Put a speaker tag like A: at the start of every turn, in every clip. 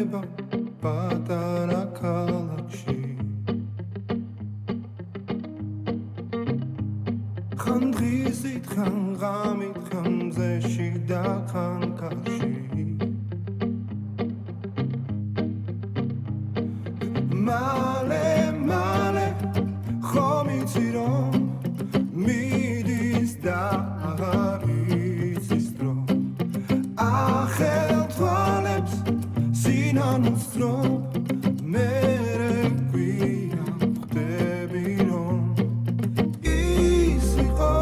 A: ნება პატარა ქალაქში ხან დღისით ხან ღამით ხან მზეში და ხან კარში მალე მალე ხომ იცი რომ მიდის და აღარ იცის დრო ახელ თვალებს სინანულს დრო მე გვია ხდები რომ ის იყო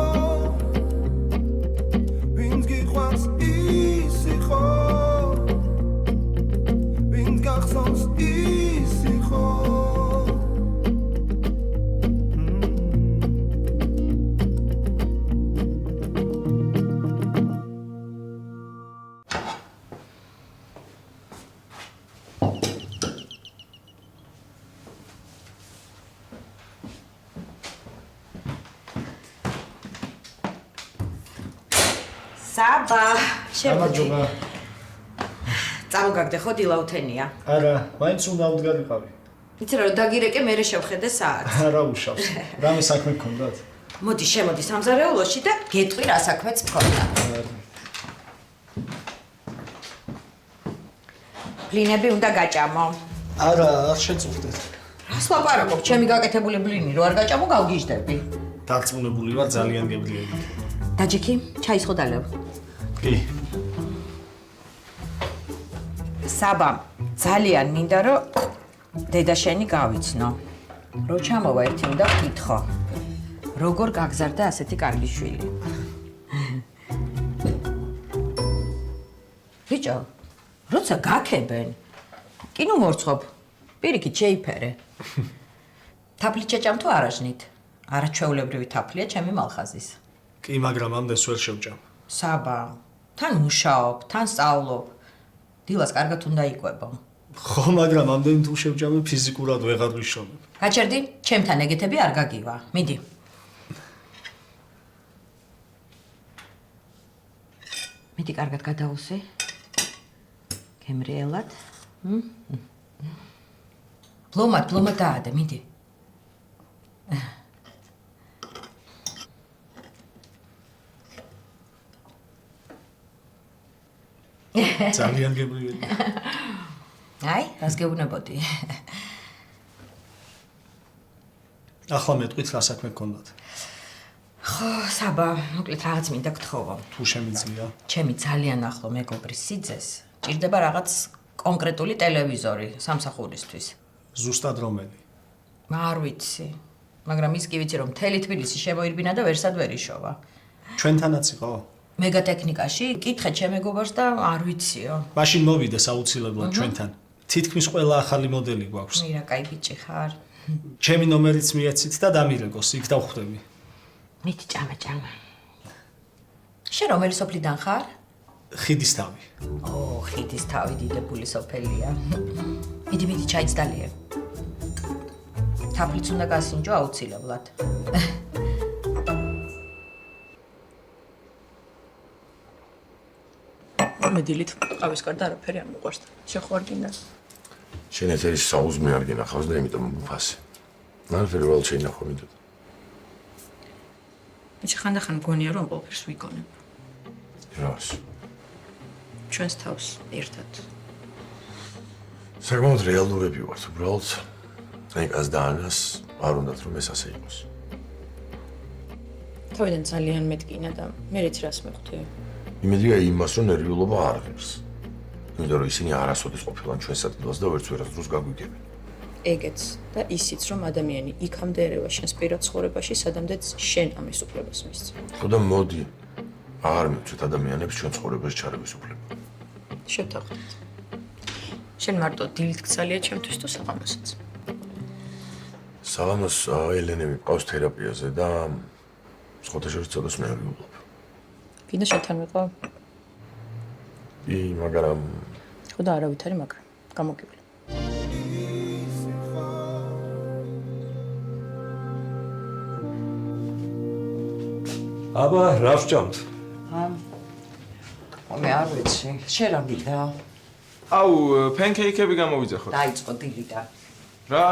A: ვინც გიყვარს ის იყო ვინც გახსოვს ის იყო
B: საბა,
C: შემოდი.
B: წავგაგდე ხო დილაუთენია?
C: არა, მაინც უნდა უდგარიყავი.
B: იცი რა, დაგირეკე მერე შევხედე საათს.
C: არა უშავს. რამე საქმე გქონდათ?
B: მოდი, შემოდი სამზარეულოში და გეტყვი რა საქმეც მქონდა. ბლინები უნდა გაჭამო.
C: არა, არ შეწუხდეთ.
B: რას ლაპარაკობ? ჩემი გაკეთებული ბლინი რო არ გაჭამო, გავგიჟდები.
C: დარწმუნებული ვარ ძალიან გებლიებით.
B: დაჯიქი, ჩაის ხო დალევ.
C: კი.
B: საბა, ძალიან მინდა რომ დედა შენი გავიცნო. რო ჩამოვა ერთი უნდა ვკითხო. როგორ გაგზარდა ასეთი კარგი შვილი? ბიჭო, როცა გაქებენ, კი ნუ მორცხობ. პირიქით შეიფერე. თაფლი შეჭამ თუ არაჟნით? არაჩვეულებრივი თაფლია ჩემი მალხაზის.
C: კი, მაგრამ ამდენს ვერ შევჭამ.
B: საბა, თან მუშაობ, თან სწავლობ. დილას კარგად უნდა იკვებო.
C: ხო, მაგრამ ამდენ თუ შევჭამე ფიზიკურად ვეღარ ვიშოვებ.
B: გაჩერდი, ჩემთან ეგეთები არ გაგივა. მიდი. მიდი კარგად გადაუსი. გემრიელად. ბლომად დაადე, მიდი.
C: ძალიან გებლიელი.
B: აი, რას გეუბნებოდი?
C: ახლა მეტყვით რა საქმე გქონდათ?
B: ხო, საბა, მოკლედ რაღაც მინდა გთხოვო.
C: თუ შემიძლია.
B: ჩემი ძალიან ახლო მეგობრის სიძეს ჭირდება რაღაც კონკრეტული ტელევიზორი სამსახურისთვის.
C: ზუსტად რომელი?
B: არ ვიცი, მაგრამ ის კი ვიცი რომ მთელი თბილისი შემოირბინა და ვერსად ვერ იშოვა.
C: ჩვენთანაც იყო?
B: მეგატექნიკაში კითხე ჩემ მეგობარს და არ ვიციო.
C: მაშინ მოვიდეს აუცილებლად ჩვენთან. თითქმის ყველა ახალი მოდელი გვაქვს.
B: მირა, კაი ბიჭი ხარ.
C: ჩემი ნომერიც მიეცით და დამირეკოს, იქ დავხვდები.
B: მით ჭამა. შენ რომელი სოფლიდან ხარ?
C: ხიდისთავი.
B: ო, ხიდისთავი დიდებული სოფელია. მიდი ჩაიც დალიე. თაფლიც უნდა გასინჯო აუცილებლად. მედილით ყავის კარდა არაფერი არ მოყვარს. შეხوار გინდა.
D: შენ ეთერის საუზმე არ გინახავს და იმიტომ მოფასე. არაფერი ვალ შეინახო მინდოდა.
B: ბიჭი ხანდახან მგონია რომ ყველაფერს ვიგონებ.
D: რას?
B: ჩვენს თავს ერთად.
D: საკმაოდ რეალურები ვართ, უბრალოდ ნიკას და ანას არ უნდათ რომ ეს ასე იყოს.
E: თავიდან ძალიან მეტკინა და მერეც რას მეხვდი.
D: იმედია იმას რომ ნერვიულობა არ ღირს. იმიტომ რომ ისინი არასოდეს ყოფილან ჩვენს ადგილას და ვერც ვერასდროს გაგვიგებენ.
E: ეგეც და ისიც რომ ადამიანი იქამდე ერევა შენს პირად ცხოვრებაში, სადამდეც შენ ამის უფლებას მისცე.
D: ხო და მოდი არ მივცეთ ადამიანებს ჩვენ ცხოვრებაში ჩარევის უფლება.
E: შევთანხმდით. შენ მარტო დილით გცალია ჩემთვის თუ საღამოსაც.
D: საღამოს ელენე მიყავს თერაპიაზე და სხვათა შორის ცოტას ნერვიულობ.
E: გინდა შენთან ვიყავ?
D: კი, მაგრამ
E: ხო და არავითარი მაგრამ. გამოგივლე.
F: აბა, რა ვჭამთ?
B: მე არ ვიცი, შენ რა გინდა?
G: აუ, pancake-ები გამოვიძახოთ.
B: დაიწყო დილიდან.
G: რა?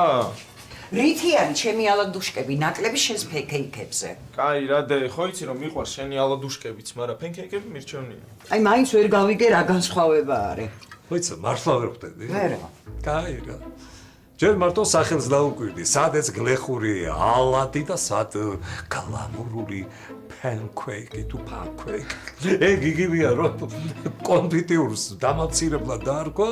B: რითი არის ჩემი ალადუშკები ნაკლები შენს pancake-ებზე?
G: კაი, რა დე, ხო იცი რომ მიყვარს შენი ალადუშკებიც, მაგრამ pancake-ები მირჩევნია.
B: აი მაინც ვერ გავიგე რა განსხვავება არის.
F: ხოიცა მართლა ვერ ხვდები?
B: ვერა.
F: კაი რა. ჯერ მარტო სახელს დაუკვირდი, სადაც გლეხური ალადი და სად გლამურული pancake თუ pancake. ეგ იგივეა რომ კონფიტიურს დამაცირებლად დაარქვა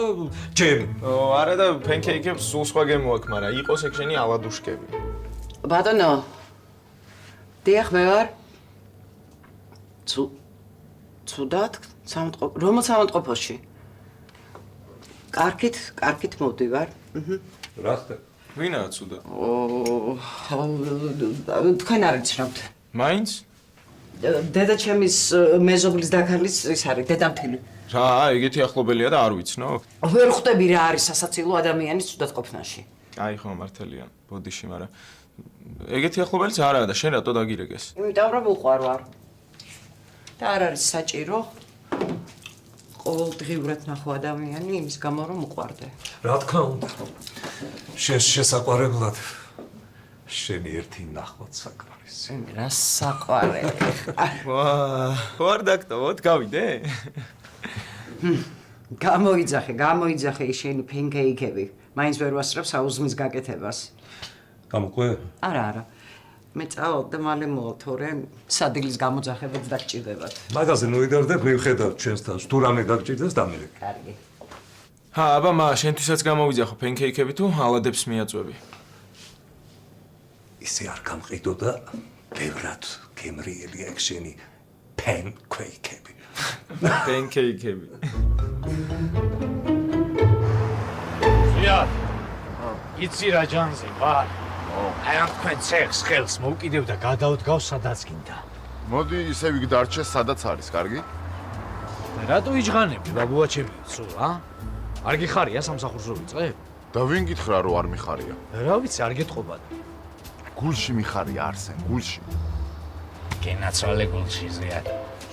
F: ჯემი.
G: არა და pancake-ებს სულ სხვა გემო აქვს, მაგრამ იყოს ეგ შენი ალადუშკები.
B: ბატონო. დიახ მე ვარ. ცუდად რომელ სამონტყოფოში? კარგით მოვდივარ.
F: რა ხდება?
G: ვინაა ცუდა?
B: თქვენ არ იცნობთ.
G: მაინც?
B: დედა ჩემის მეზობლის დაქალის ის არის დედამთილი.
G: რა, ეგეთი ახლობელია და არ ვიცნო?
B: ვერ ხვდები რა არის სასაცილო ადამიანის ცუდად ყოფნაში.
G: აი ხო მართალია, ბოდიში, მაგრამ ეგეთი ახლობელიც არაა და შენ რატო დაგირეგეს?
B: იმიტომ რომ უყვარვარ. და არ არის საჭირო ყოველდღიურად ნახო ადამიანი იმის გამო რომ უყვარდე.
F: რა თქმა უნდა. შენს შესაყვარებლად შენი ერთი ნახვაც საკმარისი.
B: რა საყვარელი.
G: ვარ დაქტოვოთ, გავიდე?
B: გამოიძახე შენი pancake-ები. მაინც ვერ ვასწრებ საუზმის გაკეთებას.
F: გამოყვე?
B: არა. მე წავალ და მალე მოვალ, თორემ სადილის გამოძახებაც დაგჭირდებათ.
F: მაგაზე ნუიდარდებ მივხედავ ჩვენს თავს. თუ რამე დაგჭირდეს დამერე.
B: კარგი.
G: აბა, შენთვისაც გამოვიძახო pancake-ები თუ ალადებს მიაწვევი.
F: ისე არ გამყიდო და ბევრად გემრიელია ეგ შენი pancake-ები.
G: pancake-ები.
H: ზიად. იცი რა ჯანზე ვარ? აი ამ თქვენ ცეხს ხელს მოვკიდევ და გადავდგავ სადაც გინდა.
I: მოდი ისე ვიგდარჩე სადაც არის, კარგი?
H: რატო იჯღანები ბაბუაჩები ცო, არ გიხარია სამსახურზე ვიწე?
I: და ვინ გითხრა რომ არ მიხარია?
H: რა ვიცი, არ გეტყობა.
I: გულში მიხარია არსენ, გულში.
H: გენაცვალე გულში ზიად.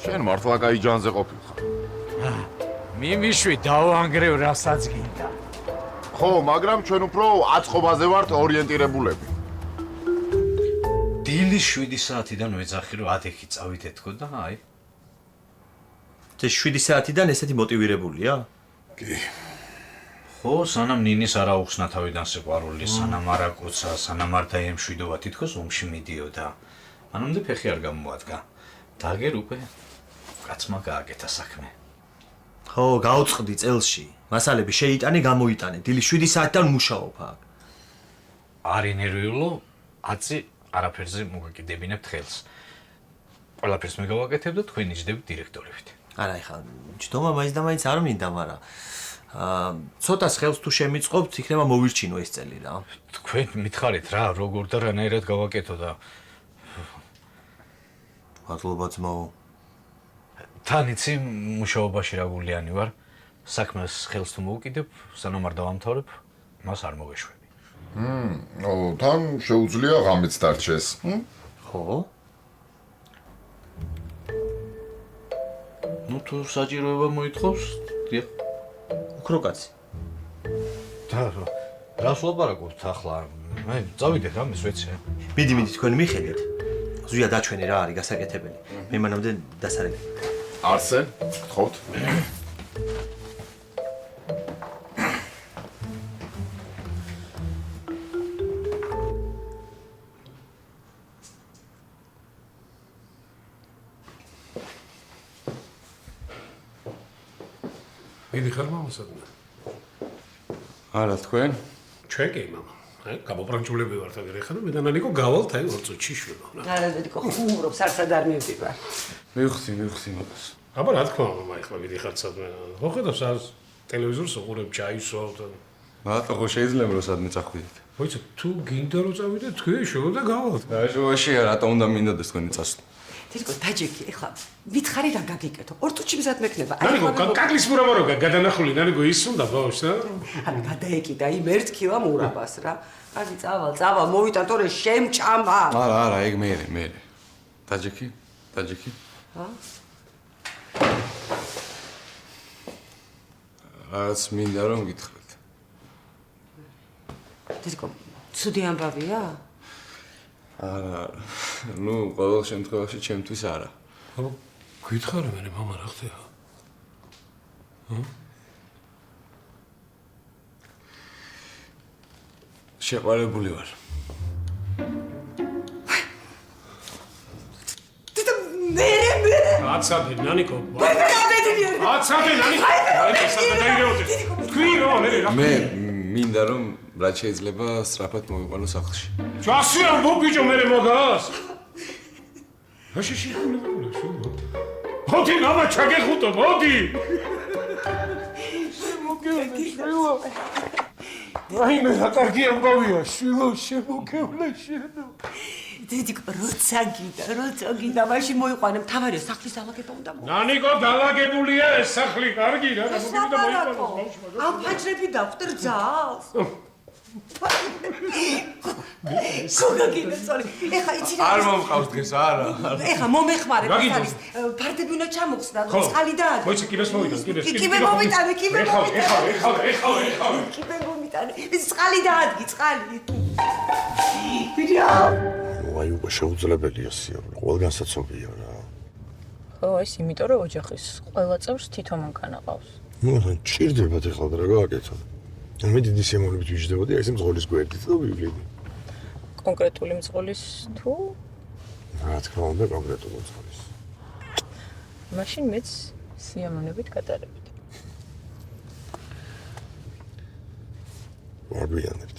I: შენ მართლა კაი ჯანზე ყოფილხარ.
H: მიმიშვი დავანგრევ რასაც გინდა.
I: ხო, მაგრამ ჩვენ უფრო აწყობაზე ვართ ორიენტირებულები.
J: დილის 7 საათიდან ვეძახი რომ ადექი წავიდეთქო და აი.
C: და 7 საათიდან ესეთი მოტივირებულია?
I: კი.
J: ხო, სანამ ნინის არ აუხსნა თავიდან სიყვარული, სანამ არ აკოცა, სანამ არ დაემშვიდობა, თითქოს ომში მიდიოდა. მანამდე ფეხი არ გამოადგა. დაგერ უკვე კაცმა გააკეთა საქმე.
C: ხო, გაუწყდი წელში. მასალები შეიტანე, გამოიტანე. დილის 7 საათიდან მუშაობ აქ.
H: არ ინერვიულო, აცი არაფერზე მოგაკიდებინებთ ხელს. ყველაფერს მე გავაკეთებ და თქვენ იჯდებით დირექტორებით.
C: არა, ეხლა ჯდომა მაინც და მაინც არ მინდა, მაგრამ ცოტას ხელს თუ შემიწყობთ, იქნება მოვირჩინო ეს წელი რა.
H: თქვენ მითხარით რა, როგორ და რანაირად გავაკეთო და
C: მადლობა ძმაო.
H: თან იცი მუშაობაში რა გულიანი ვარ. საქმეს ხელს თუ მოვუკიდებ, სანამ არ დავამთავრებ, მას არ მოვეშვები.
I: თან შეუძლია ღამეც დარჩეს.
C: ხო?
J: ნუ თუ საჭიროება მოითხოვს, დიახ.
C: უფრო კაცი.
H: და რას ვლაპარაკობთ ახლა? მე წავიდეთ რა, მის ვეცე.
C: მიდი თქვენ მიხედით. ზუია დაჩვენე რა არის გასაკეთებელი. მე მანამდე დასარგებლე.
I: არსენ, გთხოვთ.
F: მიდი ხარ მამასადმე.
I: არა თქვენ?
F: ჩვენ კი მამა. გამობრანჭულები ვართ აგერ ახლა მე და ნანიკო გავალთ აი 2 წუთში შვება.
B: არა დედიკო ხუმრობს არცად არ მივდივარ.
I: მივხსი მაგას.
F: აბა რა თქმა უნდა, მაიხლა მიდიხარ სადმე. ხო ხედავს არ ტელევიზორს უყურებ, ჩაისვავ და
I: მარტო ხო შეიძლება რომ სადმე წახვიდეთ.
F: მოიცა თუ გინდა რომ წავიდეთ, თქვენ შევ და გავალთ.
I: შუაშია რატო უნდა მინდოდეს თქვენი წასვლა?
B: დედიკო დაჯექი, ეხლა ვითხარი რა გაგიკეთო. 2 წუთში მზად მექნება.
F: ნანიკო კაკლის მურაბარო გადანახული, ნანიკო ის უნდა ბავშვს რა.
B: არა, გადაეკიდა იმ 1 კილა მურაბას რა. კარგი, წავალ, მოვიტან, თორე შემჭამა.
I: არა, ეგ მე. დაჯექი?
K: რაც მინდა რომ გითხრათ.
L: დედიკო, ცუდი ამბავია?
K: არა, ნუ ყოველ შემთხვევაში ჩემთვის არა.
F: გითხარი მე მამა რა ხდება?
K: შეყვარებული ვარ.
F: აცადე ნანიკო. აცადე ნანიკო. აი სადა დაიგეოდე. თქვი რომ მე რა.
K: მე მინდა რომ რაც შეიძლება სწრაფად მოვიყვანო სახლში.
F: ჯასი ამბობ ბიჭო მე მაგას. რაში შეგვიძლია შუბო. მოდი მამა ჩაგეხუტო, მოდი. შემოგევლე. აი მე რა კარგი ამბავია, შვილო შემოგევლე შენო.
L: დედიკო, როცა გიდა, მაშინ მოიყვანე, მთავარია სახლის დალაგება უნდა მოხდეს.
F: ნანიკო, დალაგებულია ეს სახლი, კარგი რა, მოგივიდა მოიყვანო.
L: ამ ფაჭრები დახვდერ ძალს. გოგაგინა წოლი. ეხა იცი რა.
K: არ მომყავს დღეს, არა.
L: ეხა მომეხმარე ფასალის. ფარდები უნდა ჩამოხსნა, წყალი დააგე.
F: მოიცი კიბეს მოვიტან, კიბეს.
L: კიბე მომიტანე.
F: ეხავ.
L: კიბე მომიტანე. წყალი დაადგი, წყალი. ვიდეო.
D: აი უკვე შეუძლებელია სიამოვნე, ყველგან საცობია რა.
E: ხო, ეს იმიტომ რომ ოჯახის ყველა წევრს თვითონ მანქანა ყავს.
D: ნუ ჭირდებათ ეხლა და რა გააკეთო. მე დიდი სიამოვნებით ვიждდებოდი აი ეს მძღოლის გვერდით და ვივლიდი.
E: კონკრეტული მძღოლის თუ
D: რა თქმა უნდა კონკრეტული მძღოლის.
E: მაშინ მეც სიამოვნებით გატარებთ.
D: ვარგვიანებთ.